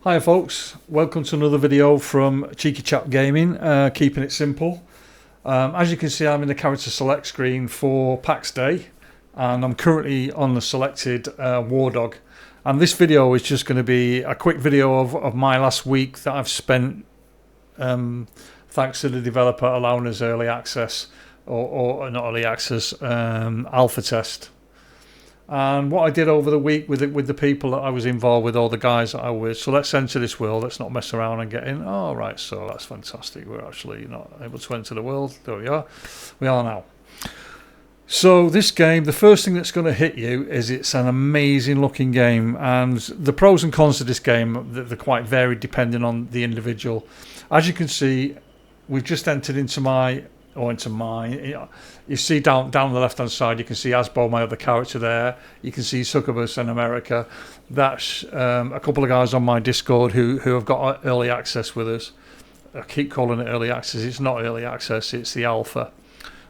Hi folks, welcome to another video from Cheeky Chap Gaming, keeping it simple. As you can see, I'm in the character select screen for Pax Dei, and I'm currently on the selected War Dog. And this video is just going to be a quick video of my last week that I've spent thanks to the developer allowing us early access, or not early access, alpha test. And what I did over the week with the people that I was involved with, all the guys that I was. So let's enter this world. Let's not mess around and get in. Oh, right. So that's fantastic. We're actually not able to enter the world. There we are. We are now. So this game, the first thing that's going to hit you is it's an amazing looking game. And the pros and cons of this game, they're quite varied depending on the individual. As you can see, we've just entered into mine. You see down the left hand side, you can see Asbo, my other character there. You can see Succubus in America. That's a couple of guys on my Discord who have got early access with us. I keep calling it early access. It's not early access, it's the alpha,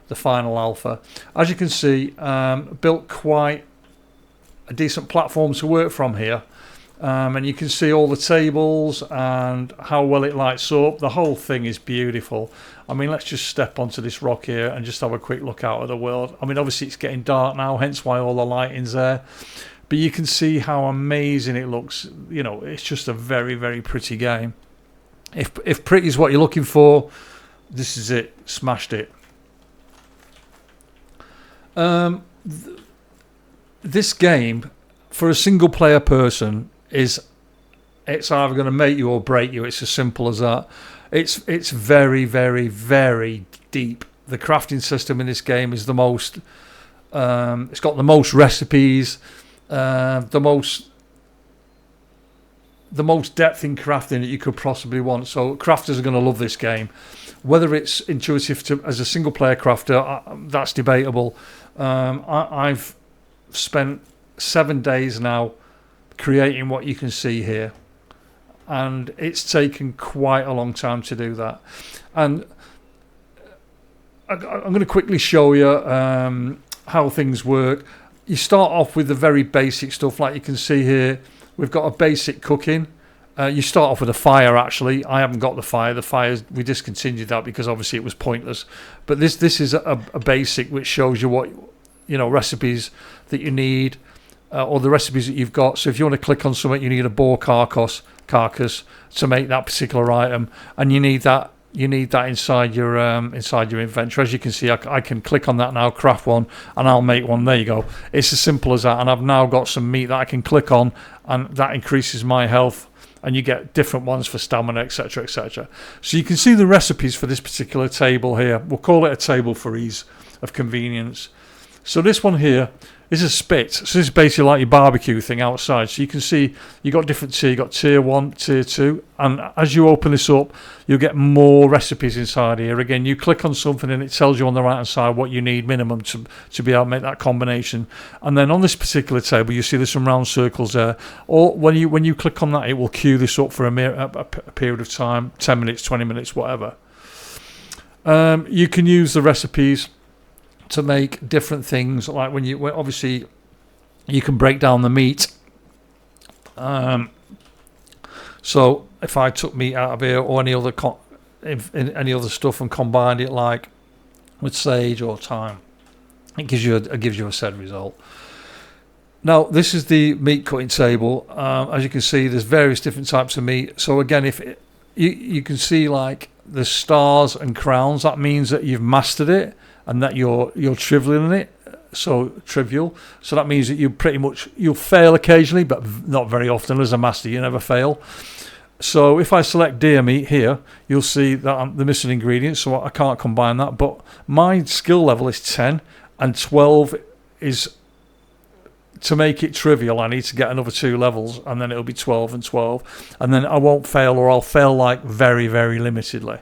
the final alpha. As you can see, built quite a decent platform to work from here. And you can see all the tables and how well it lights up. The whole thing is beautiful. I mean, let's just step onto this rock here and just have a quick look out at the world. I mean, obviously it's getting dark now, hence why all the lighting's there. But you can see how amazing it looks. You know, it's just a very, very pretty game. If pretty is what you're looking for, this is it. Smashed it. This game, for a single player person, it's either going to make you or break you. It's as simple as that. It's very, very, very deep. The crafting system in this game is the most. It's got the most recipes, the most depth in crafting that you could possibly want. So crafters are going to love this game. Whether it's intuitive as a single player crafter, that's debatable. I've spent 7 days now creating what you can see here, and it's taken quite a long time to do that. And I'm going to quickly show you how things work. You start off with the very basic stuff, like you can see here. We've got a basic cooking. You start off with a fire. Actually, I haven't got the fire. The fire, we discontinued that because obviously it was pointless. But this is a basic which shows you what, you know, recipes that you need. Or the recipes that you've got. So if you want to click on something, you need a boar carcass to make that particular item, and you need that inside your inventory. As you can see, I can click on that now, craft one, and I'll make one. There you go. It's as simple as that. And I've now got some meat that I can click on, and that increases my health. And you get different ones for stamina, etc., etc. So you can see the recipes for this particular table here. We'll call it a table for ease of convenience. So this one here is a spit. So this is basically like your barbecue thing outside. So you can see you got different tier. You got tier 1, tier 2, and as you open this up, you'll get more recipes inside here. Again, you click on something and it tells you on the right hand side what you need minimum to be able to make that combination. And then on this particular table, you see there's some round circles there. Or when you click on that, it will queue this up for a period of time, 10 minutes, 20 minutes, whatever. You can use the recipes to make different things, like when obviously you can break down the meat. So if I took meat out of here or any other stuff and combined it, like with sage or thyme, it gives you a said result. Now this is the meat cutting table. As you can see, there's various different types of meat. So again, if you can see like the stars and crowns, that means that you've mastered it. And that you're trivial in it, so that means that you'll fail occasionally, but not very often. As a master, you never fail. So if I select deer meat here, you'll see that I'm the missing ingredient, so I can't combine that. But my skill level is 10, and 12 is to make it trivial. I need to get another 2 levels, and then it'll be 12 and 12, and then I won't fail, or I'll fail like very, very limitedly.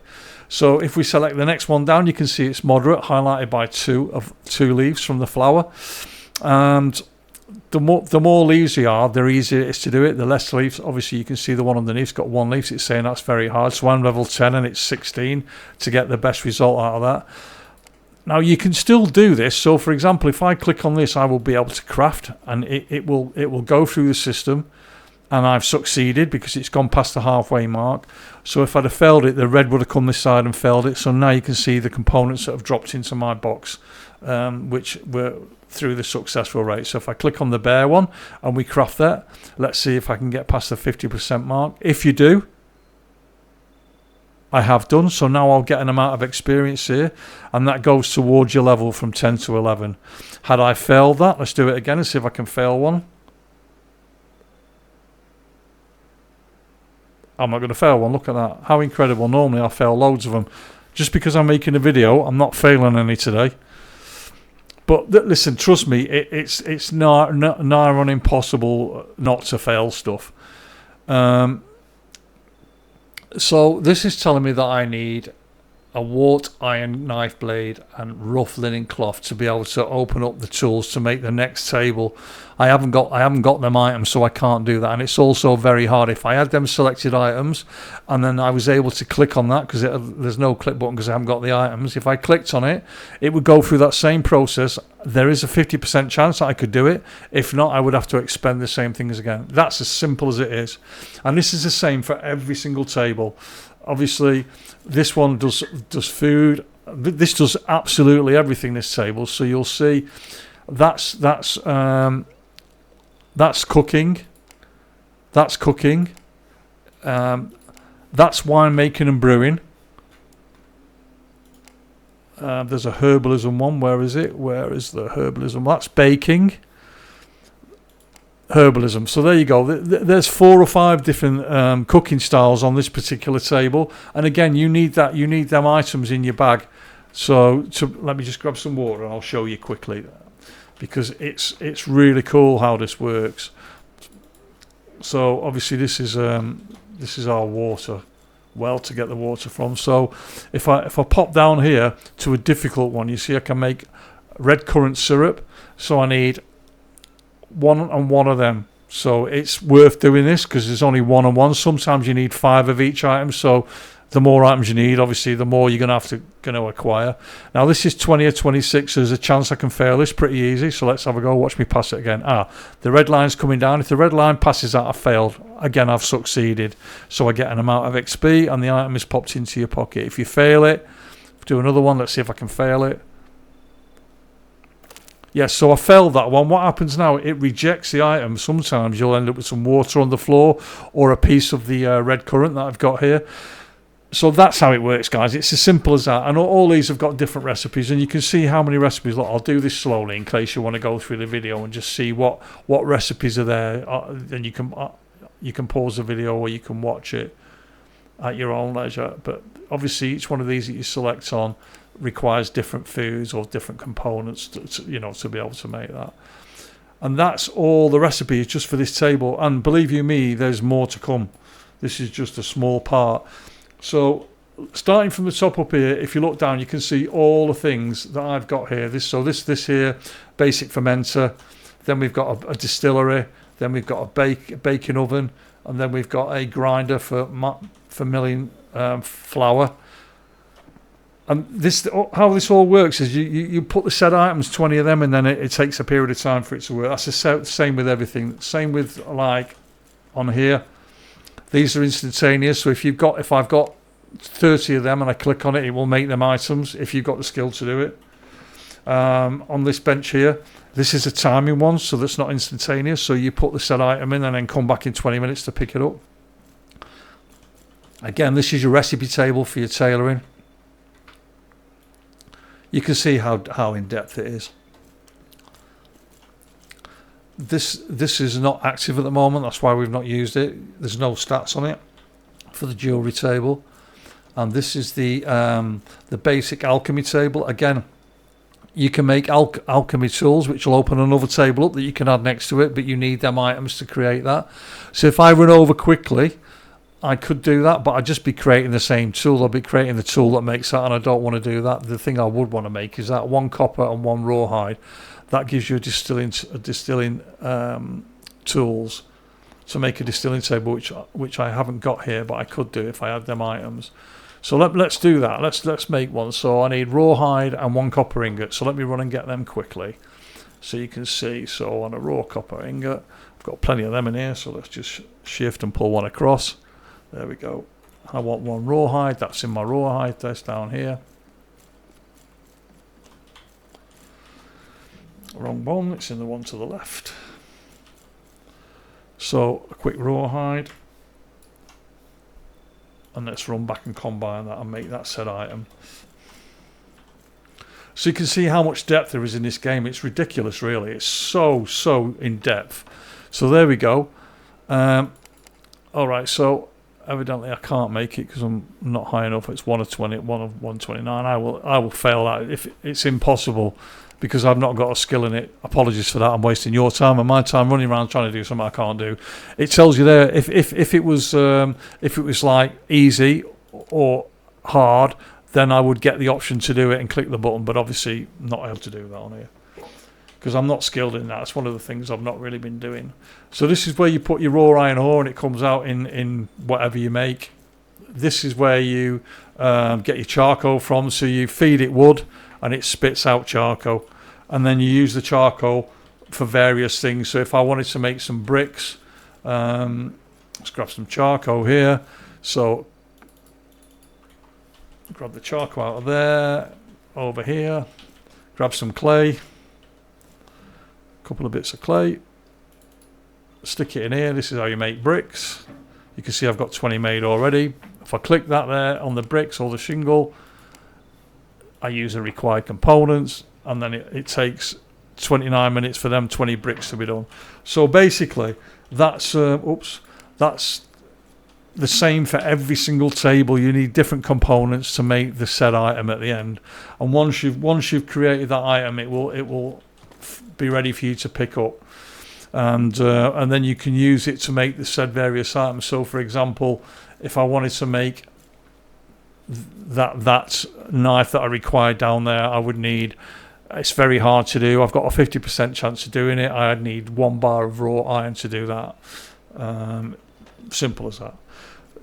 So if we select the next one down, you can see it's moderate, highlighted by 2 leaves from the flower. And the more leaves there are, the easier it is to do it. The less leaves, obviously you can see the one underneath's got 1 leaf, so it's saying that's very hard. So I'm level 10 and it's 16 to get the best result out of that. Now you can still do this. So for example, if I click on this, I will be able to craft, and it will go through the system and I've succeeded because it's gone past the halfway mark. So if I'd have failed it, the red would have come this side and failed it. So now you can see the components that have dropped into my box, which were through the successful rate. So if I click on the bare one and we craft that, let's see if I can get past the 50% mark. If you do, I have done. So now I'll get an amount of experience here, and that goes towards your level from 10 to 11. Had I failed that, let's do it again and see if I can fail one. I'm not going to fail one. Look at that. How incredible. Normally I fail loads of them. Just because I'm making a video, I'm not failing any today. But listen, trust me, it's nigh on impossible not to fail stuff. So this is telling me that I need a wrought iron knife blade and rough linen cloth to be able to open up the tools to make the next table. I haven't got them items, so I can't do that. And it's also very hard. If I had them selected items and then I was able to click on that, because there's no click button because I haven't got the items, if I clicked on it, it would go through that same process. There is a 50% chance that I could do it. If not, I would have to expend the same things again. That's as simple as it is. And this is the same for every single table. Obviously, this one does food. This does absolutely everything, this table. So you'll see that's cooking. That's cooking. That's wine making and brewing. There's a herbalism one. Where is it? Where is the herbalism? That's baking. Herbalism. So there you go. There's 4 or 5 different cooking styles on this particular table, and again, you need them items in your bag. So let me just grab some water and I'll show you quickly, because it's really cool how this works. So obviously this is our water well to get the water from. So if I pop down here to a difficult one, you see I can make red currant syrup. So I need 1 and 1 of them. So it's worth doing this because there's only 1 and 1. Sometimes you need 5 of each item. So the more items you need, obviously, the more you're going to acquire. Now this is 20 or 26. So there's a chance I can fail this pretty easy. So let's have a go. Watch me pass it again. The red line's coming down. If the red line passes that, I failed. Again, I've succeeded. So I get an amount of XP and the item is popped into your pocket. If you fail it, do another one. Let's see if I can fail it. Yes, so I failed that one. What happens now? It rejects the item. Sometimes you'll end up with some water on the floor or a piece of the red currant that I've got here. So that's how it works, guys. It's as simple as that. And all these have got different recipes, and you can see how many recipes. Look, I'll do this slowly in case you want to go through the video and just see what recipes are there. Then you can pause the video or you can watch it at your own leisure. But obviously, each one of these that you select on requires different foods or different components to be able to make that. And that's all the recipes just for this table. And believe you me, there's more to come. This is just a small part. So starting from the top up here, if you look down, you can see all the things that I've got here. This here, basic fermenter. Then we've got a distillery. Then we've got a baking oven, and then we've got a grinder for milling flour. And how this all works is you put the set items, 20 of them, and then it takes a period of time for it to work. That's the same with everything. Same with, like, on here. These are instantaneous. So if I've got 30 of them and I click on it, it will make them items if you've got the skill to do it. On this bench here, this is a timing one, so that's not instantaneous. So you put the set item in and then come back in 20 minutes to pick it up. Again, this is your recipe table for your tailoring. You can see how in-depth it is. This is not active at the moment. That's why we've not used it. There's no stats on it for the jewelry table. And this is the basic alchemy table. Again, you can make alchemy tools, which will open another table up that you can add next to it, but you need them items to create that. So if I run over quickly, I could do that, but I'd just be creating the same tool. I'll be creating the tool that makes that, and I don't want to do that. The thing I would want to make is that 1 copper and 1 rawhide. That gives you a distilling tools to make a distilling table, which I haven't got here, but I could do if I had them items. So let's do that. Let's make one. So I need rawhide and 1 copper ingot. So let me run and get them quickly, so you can see. So on a raw copper ingot, I've got plenty of them in here, so let's just shift and pull one across. There we go. I want one rawhide. That's in my rawhide. That's down here. Wrong one. It's in the one to the left. So a quick rawhide. And let's run back and combine that and make that said item. So you can see how much depth there is in this game. It's ridiculous, really. It's so in depth. So there we go. All right, so evidently I can't make it because I'm not high enough. It's 1 of 20, 1 of 129. I will fail that if it's impossible because I've not got a skill in it. Apologies for that. I'm wasting your time and my time running around trying to do something I can't do. It tells you there if it was like easy or hard, then I would get the option to do it and click the button. But obviously not able to do that on here because I'm not skilled in that. It's one of the things I've not really been doing. So this is where you put your raw iron ore and it comes out in whatever you make. This is where you get your charcoal from. So you feed it wood and it spits out charcoal. And then you use the charcoal for various things. So if I wanted to make some bricks, let's grab some charcoal here. So grab the charcoal out of there, over here, grab some clay, a couple of bits of clay, stick it in here. This is how you make bricks. You can see I've got 20 made already. If I click that there on the bricks or the shingle, I use the required components, and then it takes 29 minutes for them 20 bricks to be done. So basically that's that's the same for every single table. You need different components to make the said item at the end, and once you've created that item, it will be ready for you to pick up, and then you can use it to make the said various items. So for example, if I wanted to make that knife that I required down there, I would need, it's very hard to do, I've got a 50% chance of doing it, I'd need 1 bar of raw iron to do that. Simple as that.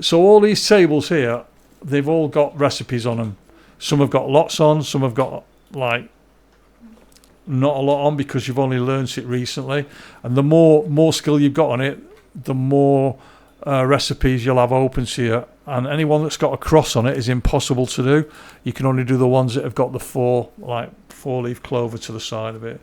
So all these tables here, they've all got recipes on them. Some have got lots on, some have got like not a lot on because you've only learnt it recently, and the more skill you've got on it, the more recipes you'll have open to you. And anyone that's got a cross on it is impossible to do. You can only do the ones that have got the four leaf clover to the side of it.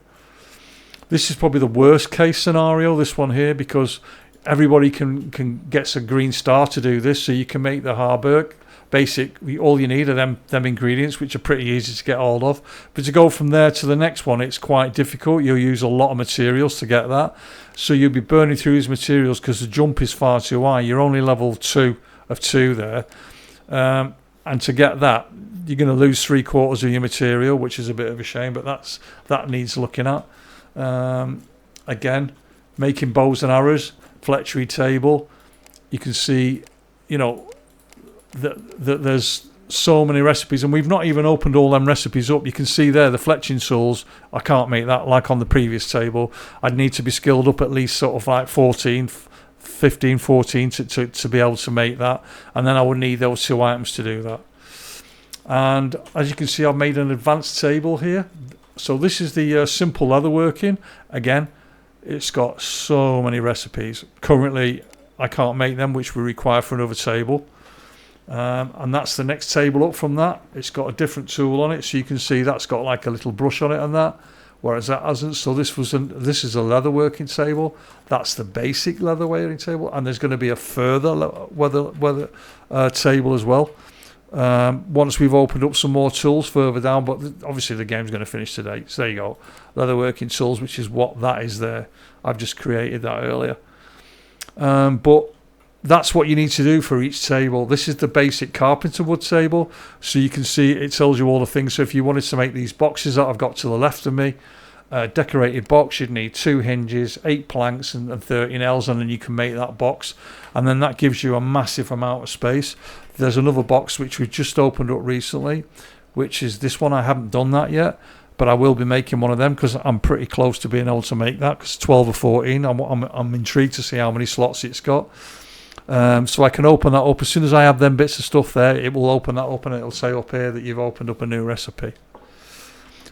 This is probably the worst case scenario, this one here, because everybody can gets a green star to do this. So you can make the Harburg basic. All you need are them ingredients, which are pretty easy to get hold of. But to go from there to the next one, it's quite difficult. You'll use a lot of materials to get that. So you'll be burning through these materials because the jump is far too high. You're only level 2 of 2 there. And to get that, you're going to lose 3/4 of your material, which is a bit of a shame, but that needs looking at. Again, making bows and arrows, fletchery table. You can see, that there's so many recipes, and we've not even opened all them recipes up. You can see there the fletching saws. I can't make that like on the previous table. I'd need to be skilled up at least sort of like 15, 14 to be able to make that, and then I would need those 2 items to do that. And as you can see, I've made an advanced table here. So this is the simple leatherworking. Again, it's got so many recipes. Currently I can't make them, which we require for another table. And that's the next table up from that. It's got a different tool on it, so you can see that's got like a little brush on it and that, whereas that hasn't. So this is a leatherworking table. That's the basic leatherworking table, and there's going to be a further leather table as well. Once we've opened up some more tools further down, but obviously the game's going to finish today. So there you go, leatherworking tools, which is what that is there. I've just created that earlier. But that's what you need to do for each table. This is the basic carpenter wood table. So you can see it tells you all the things. So if you wanted to make these boxes that I've got to the left of me, decorated box, you'd need 2 hinges, 8 planks and 30 nails, and then you can make that box. And then that gives you a massive amount of space. There's another box which we've just opened up recently, which is this one. I haven't done that yet, but I will be making one of them because I'm pretty close to being able to make that, because 12 or 14. I'm intrigued to see how many slots it's got. So I can open that up. As soon as I have them bits of stuff there, it will open that up and it'll say up here that you've opened up a new recipe.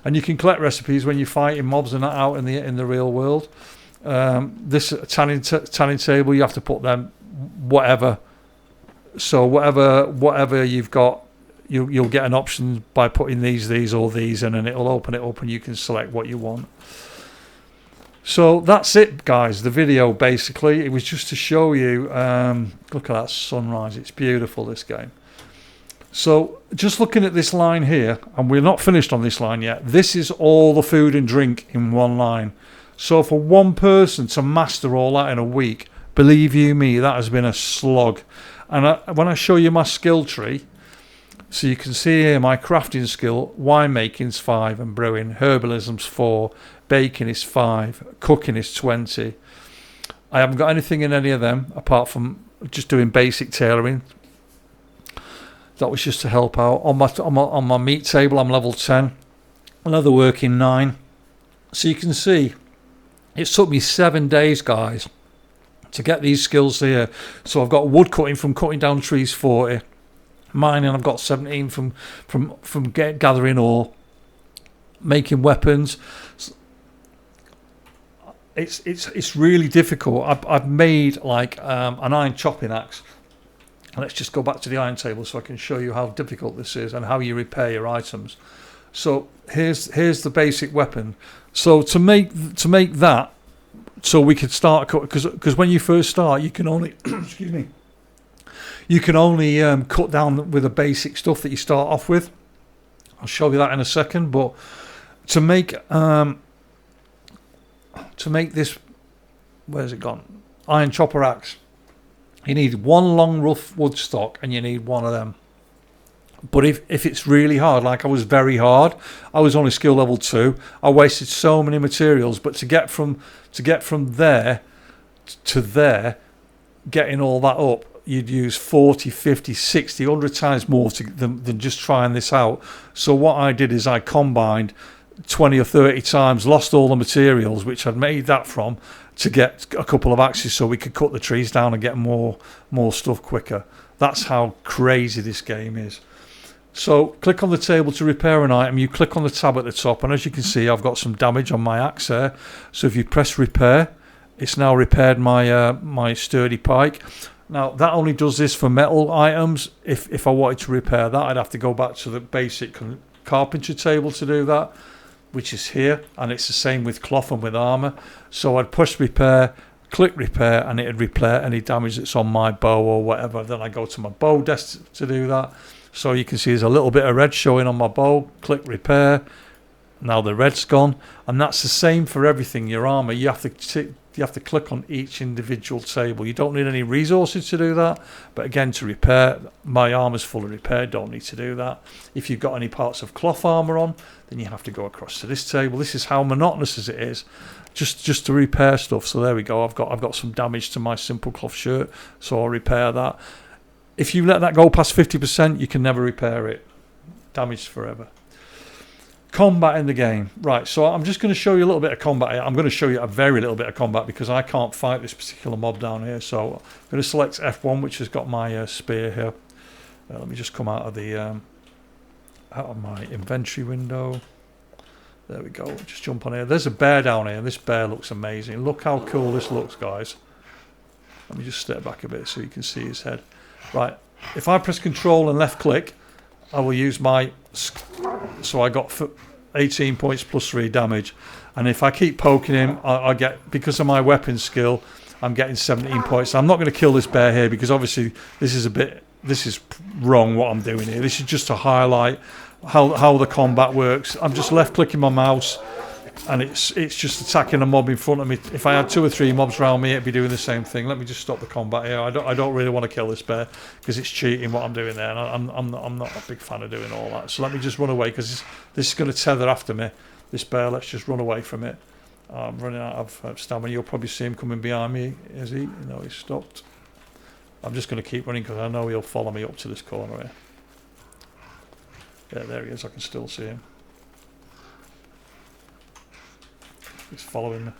And you can collect recipes when you're fighting mobs and that out in the real world. This tanning table, you have to put them whatever. So whatever you've got, you'll get an option by putting these or these in, and it'll open it up and you can select what you want. So that's it, guys. The video, basically, it was just to show you. Look at that sunrise. It's beautiful, this game. So just looking at this line here, and we're not finished on this line yet. This is all the food and drink in one line. So for one person to master all that in a week, believe you me, that has been a slog. And when I show you my skill tree, so you can see here my crafting skill: winemaking's 5 and brewing, herbalism's 4, baking is 5, cooking is 20. I haven't got anything in any of them apart from just doing basic tailoring. That was just to help out. On my meat table, I'm level 10, leatherworking 9. So you can see it took me 7 days, guys, to get these skills here. So I've got wood cutting from cutting down trees 40, mining I've got 17 from gathering ore, making weapons. It's really difficult. I've made like an iron chopping axe. Let's just go back to the iron table so I can show you how difficult this is and how you repair your items. So here's the basic weapon. So to make that, so we could start, because when you first start, you can only excuse me, you can only cut down with the basic stuff that you start off with. I'll show you that in a second. But to make this, where's it gone? Iron chopper axe. You need one long rough wood stock, and you need one of them. But if it's really hard, like I was very hard, I was only skill level 2. I wasted so many materials, but to get from there to there, getting all that up, you'd use 40, 50, 60, 100 times more than just trying this out. So what I did is I combined 20 or 30 times, lost all the materials which I'd made that from, to get a couple of axes so we could cut the trees down and get more stuff quicker. That's how crazy this game is. So click on the table to repair an item. You click on the tab at the top, and as you can see, I've got some damage on my axe there. So if you press repair, it's now repaired my sturdy pike. Now that only does this for metal items. If I wanted to repair that, I'd have to go back to the basic carpentry table to do that, which is here, and it's the same with cloth and with armor. So I'd push repair, click repair, and it'd repair any damage that's on my bow or whatever. Then I go to my bow desk to do that. So you can see there's a little bit of red showing on my bow. Click repair. Now the red's gone, and that's the same for everything. Your armor, you have to click on each individual table. You don't need any resources to do that, but again, to repair, my armor's full of repair, don't need to do that. If you've got any parts of cloth armor on, then you have to go across to this table. This is how monotonous as it is, just to repair stuff. So there we go. I've got some damage to my simple cloth shirt, so I'll repair that. If you let that go past 50%, you can never repair it. Damaged forever. Combat in the game. Right, so I'm just going to show you a little bit of combat. I'm going to show you a very little bit of combat because I can't fight this particular mob down here. So I'm going to select F1, which has got my spear here. Let me just come out of my inventory window. There we go. Just jump on here. There's a bear down here. This bear looks amazing. Look how cool this looks, guys. Let me just step back a bit so you can see his head. Right, if I press Control and left click, I will use my... So I got 18 points plus 3 damage. And if I keep poking him, I get... Because of my weapon skill, I'm getting 17 points. I'm not going to kill this bear here because obviously this is wrong what I'm doing here. This is just to highlight how the combat works. I'm just left clicking my mouse, and it's just attacking a mob in front of me. If I had 2 or 3 mobs around me, it'd be doing the same thing. Let me just stop the combat here. I don't really want to kill this bear because it's cheating what I'm doing there, and I'm not a big fan of doing all that. So let me just run away because this is going to tether after me. This bear, let's just run away from it. I'm running out of stamina. You'll probably see him coming behind me. Is he? No, he's stopped. I'm just going to keep running because I know he'll follow me up to this corner here. Yeah, there he is. I can still see him. He's following me.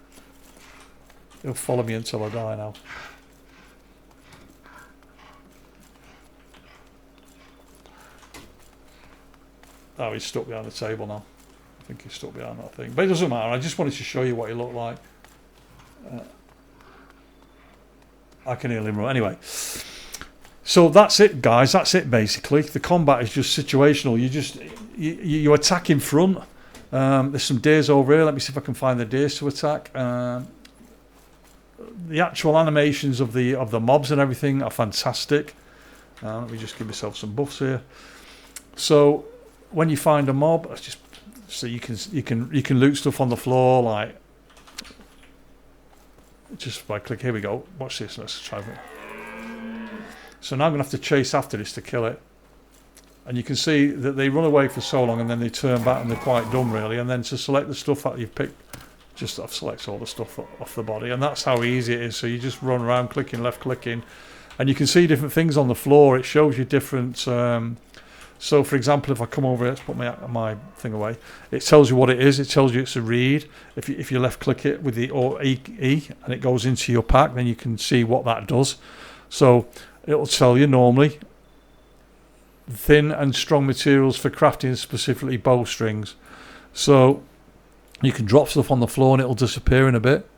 He'll follow me until I die now. Oh, he's stuck behind the table now. I think he's stuck behind that thing. But it doesn't matter. I just wanted to show you what he looked like. I can hear him run. Anyway, so that's it, guys. That's it, basically. The combat is just situational. You attack in front. There's some deers over here. Let me see if I can find the deers to attack. The actual animations of the mobs and everything are fantastic. Let me just give myself some buffs here. So when you find a mob, it's just so you can loot stuff on the floor, like just by click. Here we go. Watch this. Let's try it. So now I'm gonna have to chase after this to kill it. And you can see that they run away for so long and then they turn back and they're quite dumb, really. And then to select the stuff that you've picked, just selects all the stuff off the body. And that's how easy it is. So you just run around clicking, left clicking. And you can see different things on the floor. It shows you different... so, for example, if I come over here, let's put my thing away. It tells you what it is. It tells you it's a read. If you left click it with the or E and it goes into your pack, then you can see what that does. So it'll tell you normally... thin and strong materials for crafting, specifically bowstrings. So you can drop stuff on the floor and it'll disappear in a bit.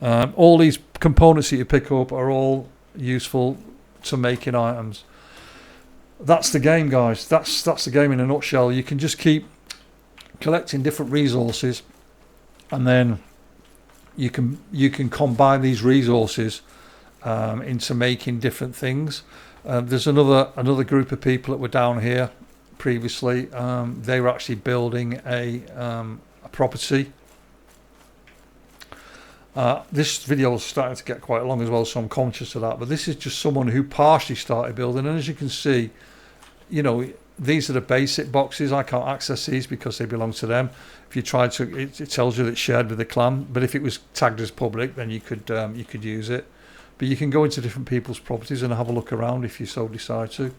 All these components that you pick up are all useful to making items. That's the game, guys. That's the game in a nutshell. You can just keep collecting different resources, and then you can combine these resources into making different things. There's another group of people that were down here previously. They were actually building a property. This video is starting to get quite long as well, so I'm conscious of that. But this is just someone who partially started building, and as you can see, these are the basic boxes. I can't access these because they belong to them. If you try to, it tells you that it's shared with the clan. But if it was tagged as public, then you could use it. But you can go into different people's properties and have a look around if you so decide to.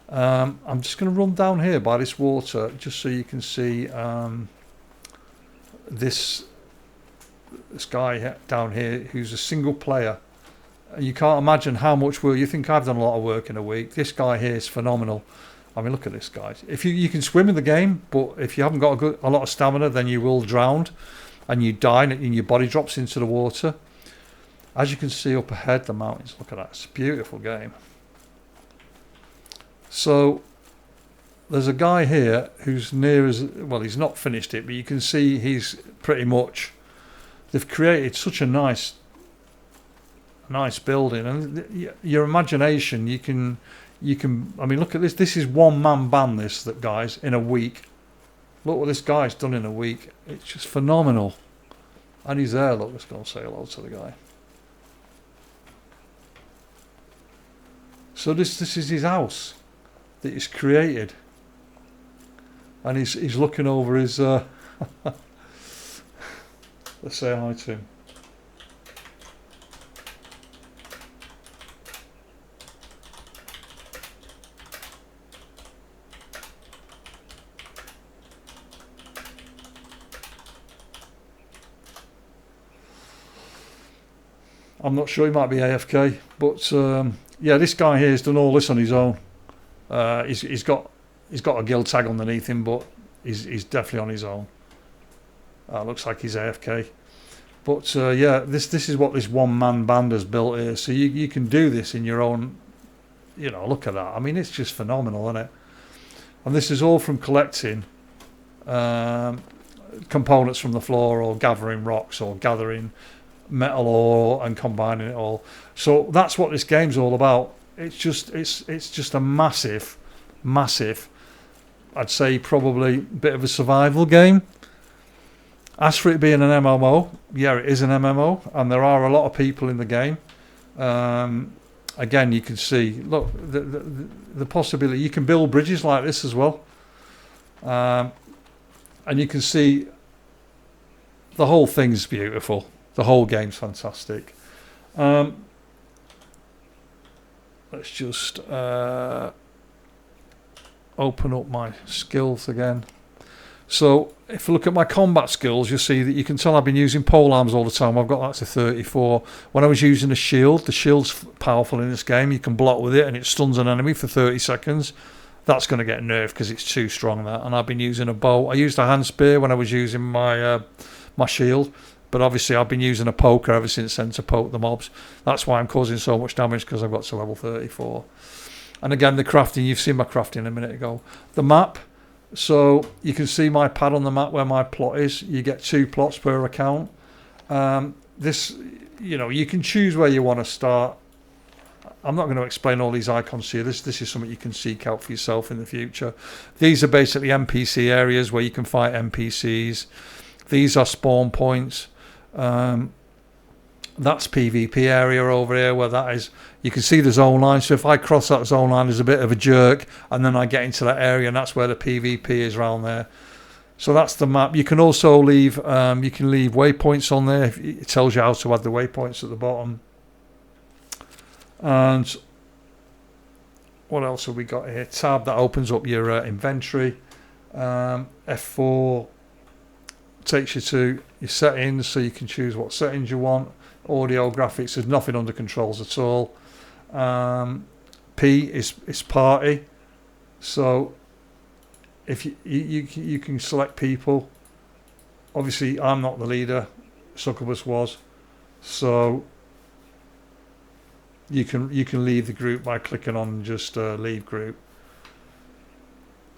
I'm just going to run down here by this water just so you can see this guy down here who's a single player. You can't imagine how much work. You think I've done a lot of work in a week. This guy here is phenomenal. I mean, look at this, guys. If you can swim in the game, but if you haven't got a lot of stamina, then you will drown and you die and your body drops into the water. As you can see up ahead, the mountains. Look at that. It's a beautiful game. So there's a guy here who's near as well. He's not finished it, but you can see he's pretty much. They've created such a nice building, and your imagination. You can. I mean, look at this. This is one man band. That guys in a week. Look what this guy's done in a week. It's just phenomenal. And he's there. Look, let's go and say hello to the guy. So this is his house that he's created, and he's looking over his. Let's say hi to him. I'm not sure, he might be AFK, but yeah, this guy here has done all this on his own. He's got a guild tag underneath him, but he's definitely on his own. Looks like he's AFK. But yeah, this is what this one man band has built here. So you can do this in your own. Look at that. I mean, it's just phenomenal, isn't it? And this is all from collecting components from the floor, or gathering rocks, or gathering metal ore and combining it all. So that's what this game's all about. It's just a massive, I'd say probably a bit of a survival game. As for it being an MMO, yeah, it is an MMO, and there are a lot of people in the game. Again, you can see, look, the possibility. You can build bridges like this as well, and you can see the whole thing's beautiful. The whole game's fantastic. Let's just open up my skills again. So if you look at my combat skills, you'll see that you can tell I've been using pole arms all the time. I've got that to 34. When I was using a shield, the shield's powerful in this game. You can block with it and it stuns an enemy for 30 seconds. That's going to get nerfed because it's too strong, that. And I've been using a bow. I used a hand spear when I was using my my shield. But obviously I've been using a poker ever since then to poke the mobs. That's why I'm causing so much damage, because I've got to level 34. And again, the crafting, you've seen my crafting a minute ago. The map, so you can see my pad on the map where my plot is. You get 2 plots per account. This, you know, you can choose where you want to start. I'm not going to explain all these icons here. This is something you can seek out for yourself in the future. These are basically NPC areas where you can fight NPCs. These are spawn points. That's PvP area over here, where that is. You can see the zone line. So if I cross that zone line, there's a bit of a jerk, and then I get into that area, and that's where the PvP is around there. So that's the map. You can also leave. You can leave waypoints on there. It tells you how to add the waypoints at the bottom. And what else have we got here? Tab that opens up your inventory. F4 takes you to your settings, so you can choose what settings you want. Audio, graphics, there's nothing under controls at all. P is party, so if you can select people. Obviously I'm not the leader, Succubus was, so you can leave the group by clicking on just leave group.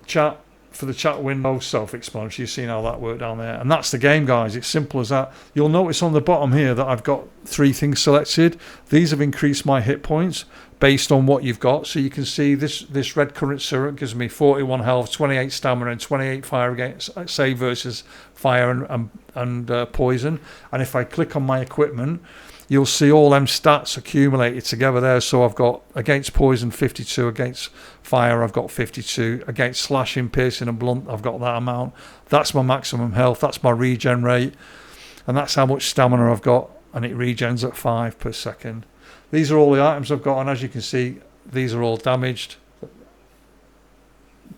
Chat, for the chat window, self-explanatory. You've seen how that worked down there, and that's the game, guys. It's simple as that. You'll notice on the bottom here that I've got 3 things selected. These have increased my hit points based on what you've got. So you can see this red current syrup gives me 41 health, 28 stamina, and 28 fire against save versus fire and poison. And if I click on my equipment, you'll see all them stats accumulated together there. So I've got against poison 52, against fire I've got 52, against slashing, piercing and blunt I've got that amount. That's my maximum health, that's my regen rate, and that's how much stamina I've got, and it regens at 5 per second. These are all the items I've got, and as you can see, these are all damaged,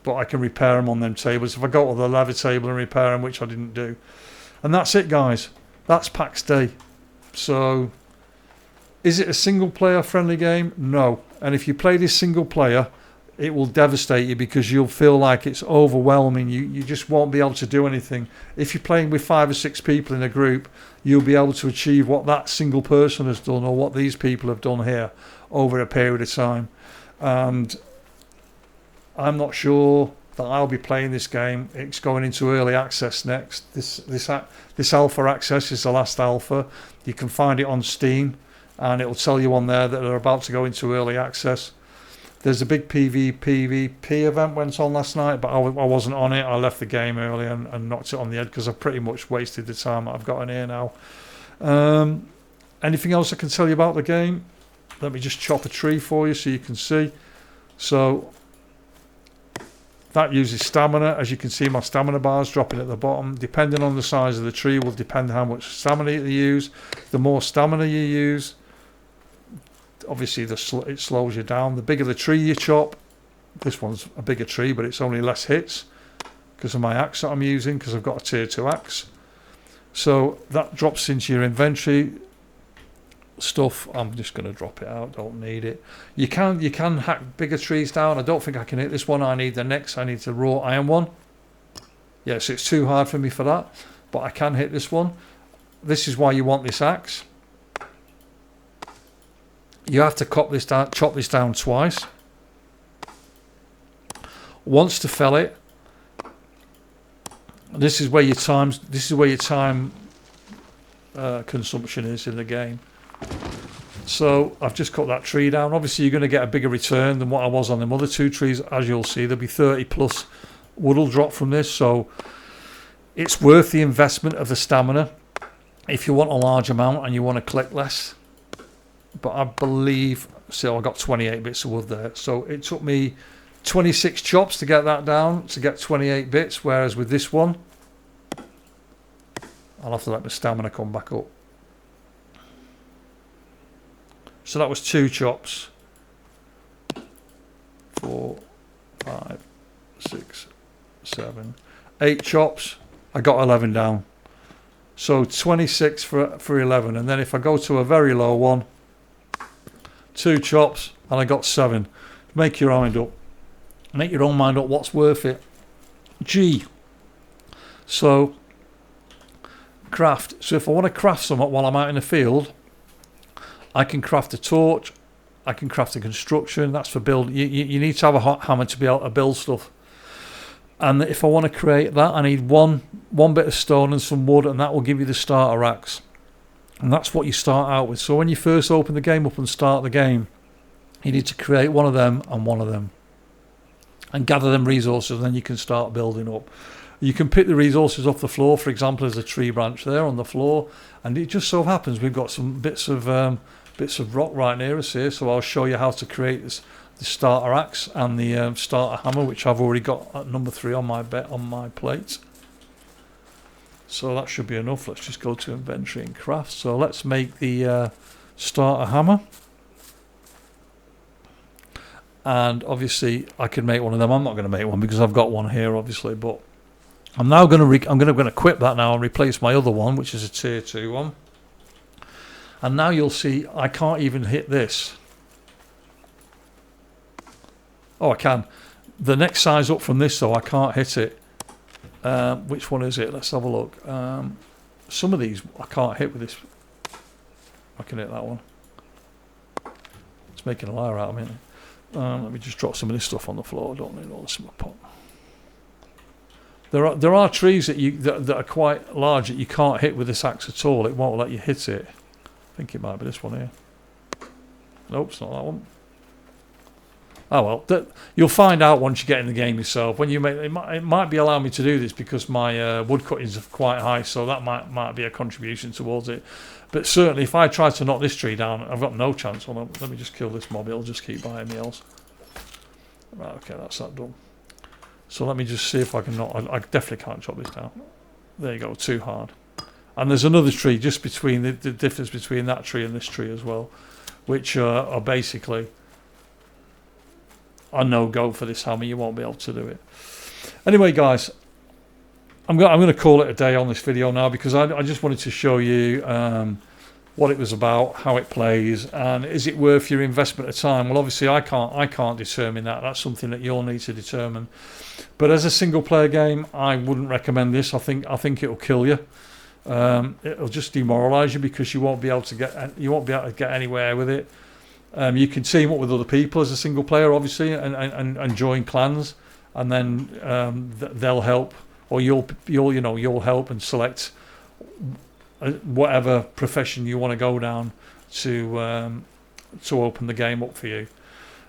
but I can repair them on them tables. If I go to the lever table and repair them, which I didn't do. And that's it, guys. That's Pax Dei. So, is it a single player friendly game? No. And if you play this single player, it will devastate you, because you'll feel like it's overwhelming. You just won't be able to do anything. If you're playing with 5 or 6 people in a group, you'll be able to achieve what that single person has done, or what these people have done here over a period of time. And I'm not sure that I'll be playing this game. It's going into early access next. This alpha access is the last alpha. You can find it on Steam, and it'll tell you on there that they're about to go into early access. There's a big PvP event went on last night, but I wasn't on it. I left the game early and knocked it on the head, because I've pretty much wasted the time that I've got in here now. Anything else I can tell you about the game? Let me just chop a tree for you so you can see. So that uses stamina. As you can see, my stamina bar is dropping at the bottom. Depending on the size of the tree will depend how much stamina you use. The more stamina you use, obviously it slows you down. The bigger the tree you chop, this one's a bigger tree, but it's only less hits because of my axe that I'm using, because I've got a tier 2 axe. So that drops into your inventory stuff. I'm just going to drop it out, don't need it. You can hack bigger trees down. I don't think I can hit this one. I need the next. I need the raw iron one. Yes, it's too hard for me for that, but I can hit this one. This is why you want this axe. You have to chop this down twice. Once to fell it. This is where your time consumption is in the game. So I've just cut that tree down. Obviously you're going to get a bigger return than what I was on them other 2 trees. As you'll see, there'll be 30 plus wood will drop from this, so it's worth the investment of the stamina if you want a large amount and you want to collect less. But I believe, so I got 28 bits of wood there, so it took me 26 chops to get that down, to get 28 bits, whereas with this one I'll have to let my stamina come back up. So that was 2 chops. 4, 5, 6, 7, 8 chops. I got 11 down. So 26 for 11. And then if I go to a very low one, 2 chops, and I got 7. Make your mind up. Make your own mind up what's worth it. G. So craft. So if I want to craft something while I'm out in the field, I can craft a torch. I can craft a construction. That's for build. You need to have a hot hammer to be able to build stuff. And if I want to create that, I need one bit of stone and some wood, and that will give you the starter axe. And that's what you start out with. So when you first open the game up and start the game, you need to create one of them and one of them, and gather them resources, and then you can start building up. You can pick the resources off the floor. For example, there's a tree branch there on the floor, and it just so happens we've got some bits of rock right near us here. So I'll show you how to create the starter axe and the starter hammer, which I've already got at number 3 on my plate. So that should be enough. Let's just go to inventory and craft. So let's make the starter hammer. And obviously I can make one of them. I'm not going to make one because I've got one here, obviously. But I'm now going to equip that now and replace my other one, which is a tier 2 one. And now you'll see I can't even hit this. Oh, I can. The next size up from this, though, I can't hit it. Which one is it? Let's have a look. Some of these I can't hit with this. I can hit that one. It's making a liar out of me. Let me just drop some of this stuff on the floor. I don't need all this in my pot. There are trees that are quite large that you can't hit with this axe at all. It won't let you hit it. I think it might be this one here. Nope, it's not that one. Oh well, you'll find out once you get in the game yourself. When you make it might be allowing me to do this because my wood cuttings are quite high, so that might be a contribution towards it. But certainly, if I try to knock this tree down, I've got no chance. Well, let me just kill this mob; it'll just keep buying me else. Right, okay, that's that done. So let me just see if I can knock. I definitely can't chop this down. There you go, too hard. And there's another tree just between the difference between that tree and this tree as well, which are basically a no-go for this hammer. You won't be able to do it. Anyway, guys, I'm going to call it a day on this video now because I just wanted to show you what it was about, how it plays, and is it worth your investment of time? Well, obviously, I can't determine that. That's something that you'll need to determine. But as a single-player game, I wouldn't recommend this. I think it'll kill you. It'll just demoralise you because you won't be able to get anywhere with it. You can team up with other people as a single player, obviously, and join clans, and then they'll help, or you'll help and select whatever profession you want to go down to open the game up for you.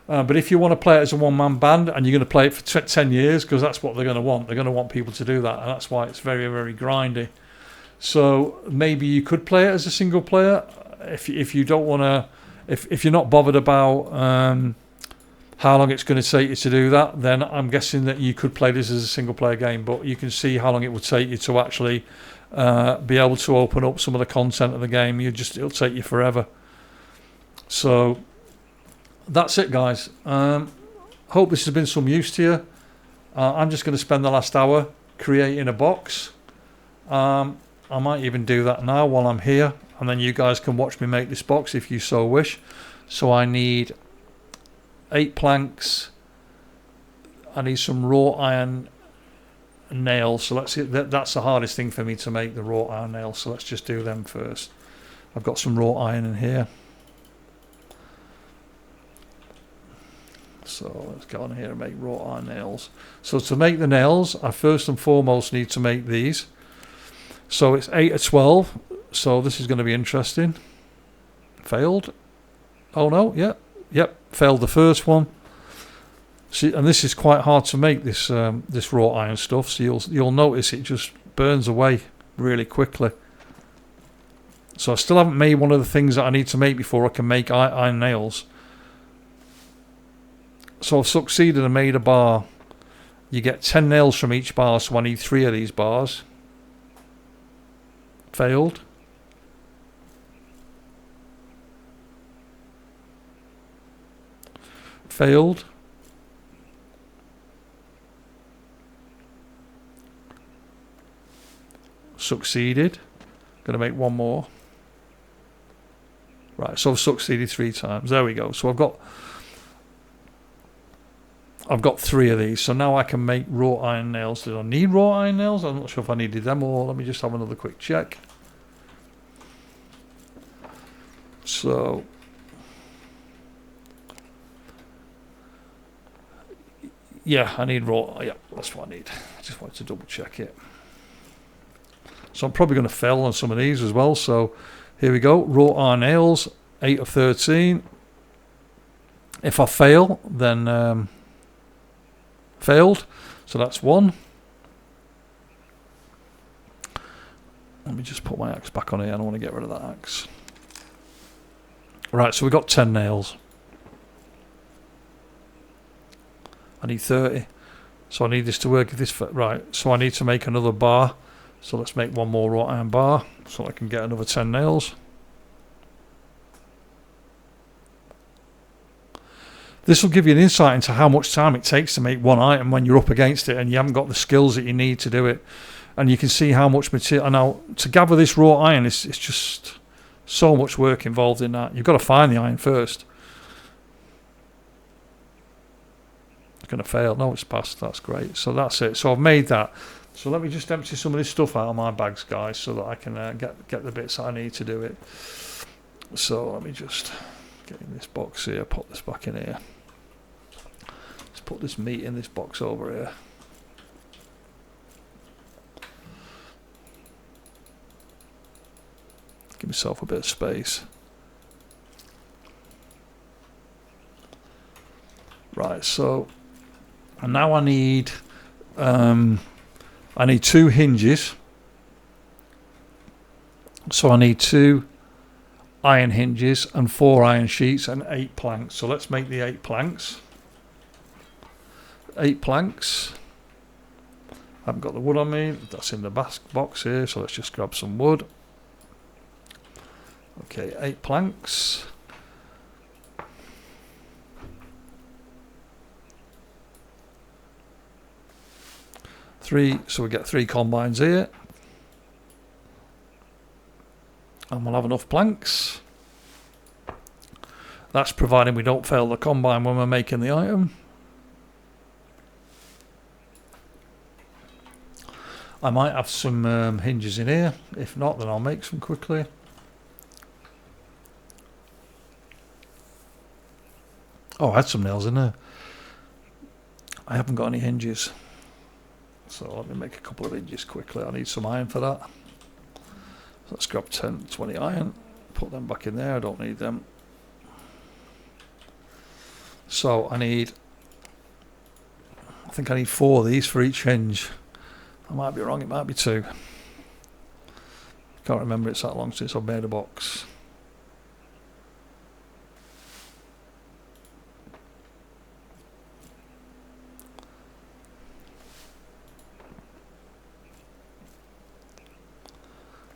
But if you want to play it as a one-man band and you're going to play it for 10 years, because that's what they're going to want. They're going to want people to do that, and that's why it's very, very grindy. So maybe you could play it as a single player if you don't want to. If you're not bothered about how long it's going to take you to do that, then I'm guessing that you could play this as a single player game. But you can see how long it would take you to actually be able to open up some of the content of the game. It'll take you forever. So that's it, guys. Hope this has been some use to you. I'm just going to spend the last hour creating a box. I might even do that now while I'm here, and then you guys can watch me make this box if you so wish. So I need 8 planks. I need some wrought iron nails. So let's see, that's the hardest thing for me to make, the wrought iron nails. So let's just do them first. I've got some wrought iron in here. So let's go on here and make wrought iron nails. So to make the nails, I first and foremost need to make these. So it's 8 of 12. So this is going to be interesting. Failed. Oh no, yep, failed the first one. See, and this is quite hard to make, this this wrought iron stuff. So you'll notice it just burns away really quickly. So I still haven't made one of the things that I need to make before I can make iron nails. So I've succeeded and made a bar. You get 10 nails from each bar, so I need 3 of these bars. Failed. Failed. Succeeded. Gonna make one more. Right, so I've succeeded 3 times. There we go. So I've got 3 of these. So now I can make wrought iron nails. Did I need wrought iron nails? I'm not sure if I needed them, or let me just have another quick check. So yeah, I need raw. Yeah, that's what I need. I just wanted to double check it. So I'm probably going to fail on some of these as well. So here we go. Wrought iron nails, 8 of 13. If I fail, then failed. So that's 1. Let me just put my axe back on here. I don't want to get rid of that axe. Right, so we've got 10 nails. I need 30. So I need this to work. If this right, so I need to make another bar. So let's make one more wrought iron bar so I can get another 10 nails. This will give you an insight into how much time it takes to make one item when you're up against it and you haven't got the skills that you need to do it. And you can see how much material. Now, to gather this raw iron, it's just so much work involved in that. You've got to find the iron first. It's going to fail. No, it's passed. That's great. So that's it. So I've made that. So let me just empty some of this stuff out of my bags, guys, so that I can get the bits that I need to do it. So let me just get in this box here, put this back in here. Let's put this meat in this box over here. Give myself a bit of space. Right, so and now I need 2 hinges. So I need 2 iron hinges and 4 iron sheets and 8 planks. So let's make the 8 planks. 8 planks. I haven't got the wood on me. That's in the box here. So let's just grab some wood. Okay, 8 planks. So we get 3 combines here. And we'll have enough planks. That's providing we don't fail the combine when we're making the item. I might have some hinges in here. If not, then I'll make some quickly. Oh, I had some nails in there. I haven't got any hinges. So let me make a couple of hinges quickly. I need some iron for that. So let's grab 10, 20 iron. Put them back in there. I don't need them. So I think I need 4 of these for each hinge. I might be wrong. It might be 2. Can't remember. It's that long since I've made a box.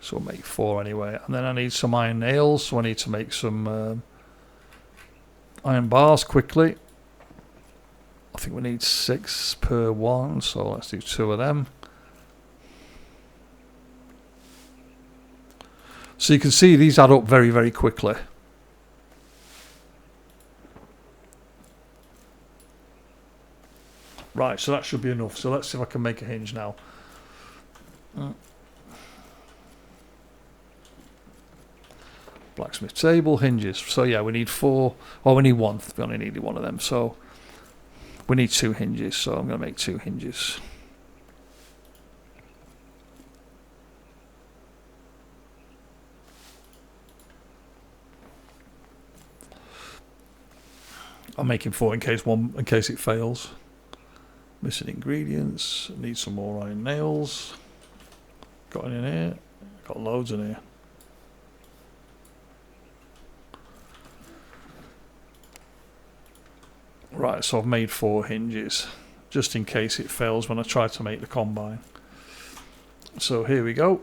So we'll make 4 anyway. And then I need some iron nails. So I need to make some iron bars quickly. I think we need 6 per one. So let's do 2 of them. So you can see these add up very, very quickly. Right, so that should be enough. So let's see if I can make a hinge now. Blacksmith table, hinges. So yeah, we need 4. Oh, we need 1. We only needed 1 of them. So we need 2 hinges. So I'm going to make 2 hinges. I'm making 4 in case it fails. Missing ingredients. Need some more iron nails. Got any in here? Got loads in here. Right, so I've made 4 hinges just in case it fails when I try to make the combine. So here we go.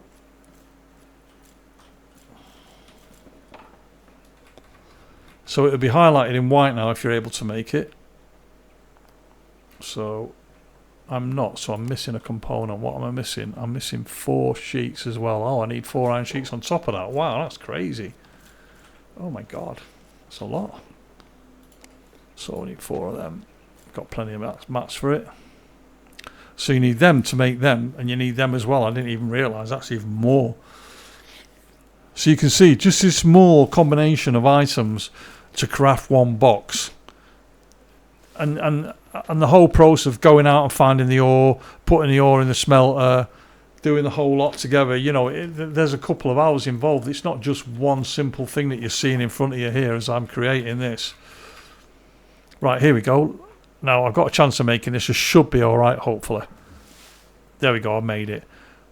So it'll be highlighted in white now if you're able to make it. So I'm not, so I'm missing a component. What am I missing? I'm missing 4 sheets as well. Oh, I need 4 iron sheets on top of that. Wow, that's crazy. Oh my god, that's a lot. So I need 4 of them. Got plenty of mats for it. So you need them to make them, and you need them as well. I didn't even realise that's even more. So you can see just this small combination of items to craft one box. And the whole process of going out and finding the ore, putting the ore in the smelter, doing the whole lot together, you know, there's a couple of hours involved. It's not just one simple thing that you're seeing in front of you here as I'm creating this. Right, here we go. Now I've got a chance of making this. It should be all right, hopefully. There we go, I made it.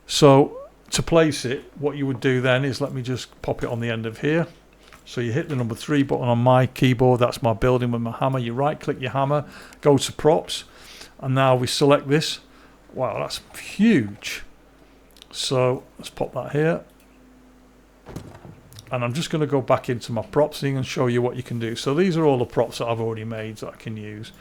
So to place it, what you would do then is, let me just pop it on the end of here. So you hit the number 3 button on my keyboard. That's my building with my hammer. You right click your hammer, go to props, and now we select this. Wow, that's huge. So let's pop that here. And I'm just going to go back into my props thing and show you what you can do. So these are all the props that I've already made that I can use.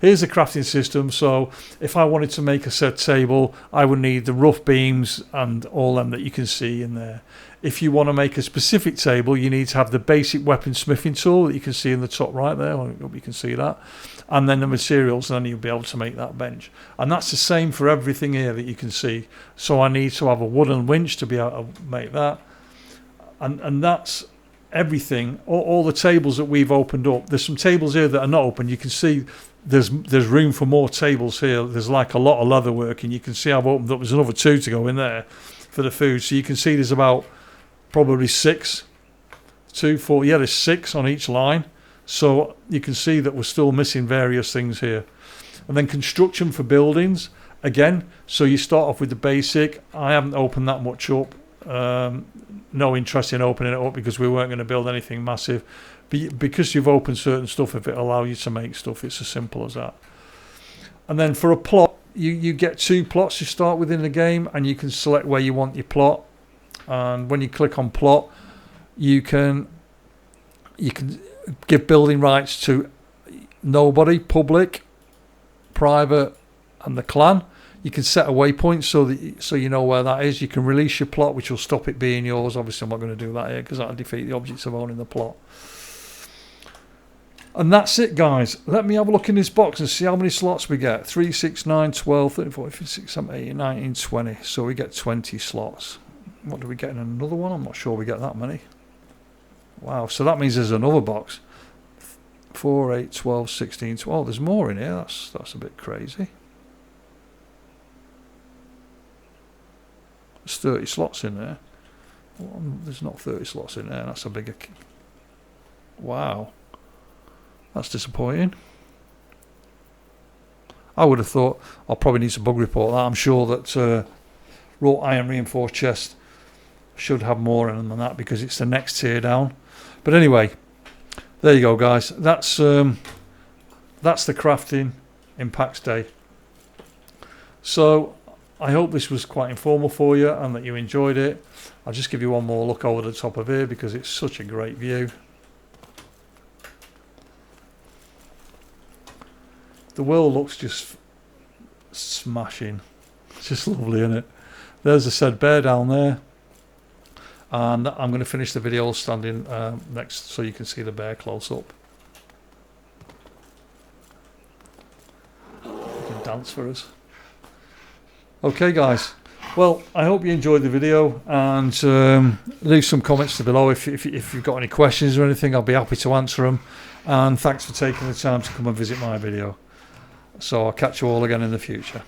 Here's the crafting system. So if I wanted to make a set table, I would need the rough beams and all them that you can see in there. If you want to make a specific table, you need to have the basic weapon smithing tool that you can see in the top right there. I hope you can see that. And then the materials, and then you'll be able to make that bench. And that's the same for everything here that you can see. So I need to have a wooden winch to be able to make that. And that's everything. All the tables that we've opened up. There's some tables here that are not open. You can see there's room for more tables here. There's like a lot of leather work, and you can see I've opened up. There's another 2 to go in there for the food. So you can see there's about probably 6, 2, 4. Yeah, there's 6 on each line. So you can see that we're still missing various things here. And then construction for buildings again. So you start off with the basic. I haven't opened that much up. No interest in opening it up because we weren't going to build anything massive. But because you've opened certain stuff, if it allows you to make stuff, it's as simple as that. And then for a plot, you get 2 plots you start within the game, and you can select where you want your plot. And when you click on plot, you can give building rights to nobody, public, private, and the clan. You can set a waypoint so you know where that is. You can release your plot, which will stop it being yours. Obviously, I'm not going to do that here because that'll defeat the objects of owning the plot. And that's it, guys. Let me have a look in this box and see how many slots we get. 3, 6, 9, 12, 13, 14, 15, 16, 17, 18, 19, 20. So we get 20 slots. What do we get in another one? I'm not sure we get that many. Wow, so that means there's another box. 4, 8, 12, 16, 12. There's more in here. That's a bit crazy. There's 30 slots in there. Well, there's not 30 slots in there. That's a bigger... Wow. That's disappointing. I would have thought I'll probably need to bug report that. I'm sure that wrought iron reinforced chest should have more in them than that because it's the next tier down. But anyway, there you go, guys. That's the crafting in Pax Dei. So I hope this was quite informal for you and that you enjoyed it. I'll just give you one more look over the top of here because it's such a great view. The world looks just smashing. It's just lovely, isn't it? There's the said bear down there. And I'm going to finish the video standing next so you can see the bear close up. You can dance for us. Okay, guys. Well, I hope you enjoyed the video, and leave some comments below if you've got any questions or anything. I'll be happy to answer them. And thanks for taking the time to come and visit my video. So I'll catch you all again in the future.